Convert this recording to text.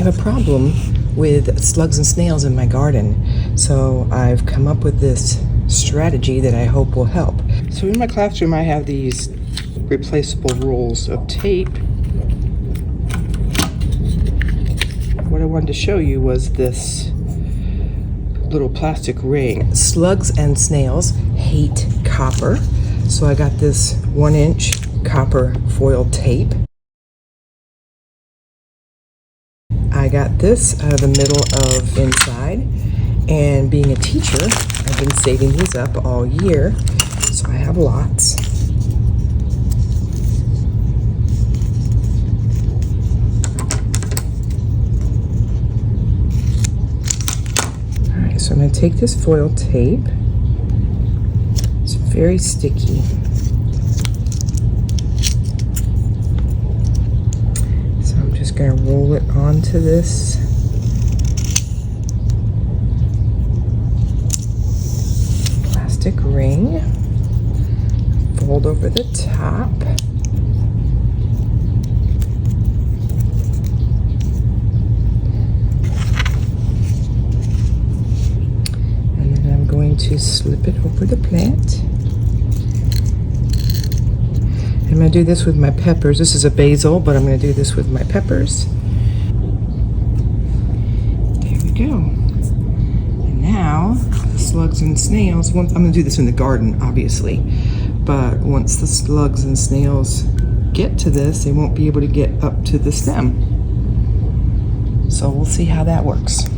a problem with slugs and snails in my garden. So I've come up with this strategy that I hope will help. So in my classroom I have these replaceable rolls of tape. What I wanted to show you was this little plastic ring. Slugs and snails hate copper, so I got this 1-inch copper foil tape. I got this out of the middle of inside, and being a teacher, I've been saving these up all year, so I have lots. So I'm going to take this foil tape. It's very sticky. So I'm just going to roll it onto this plastic ring. Fold over the top. To slip it over the plant. I'm going to do this with my peppers. This is a basil, but I'm going to do this with my peppers. There we go. And now, the slugs and snails, I'm going to do this in the garden, obviously, but once the slugs and snails get to this, they won't be able to get up to the stem. So we'll see how that works.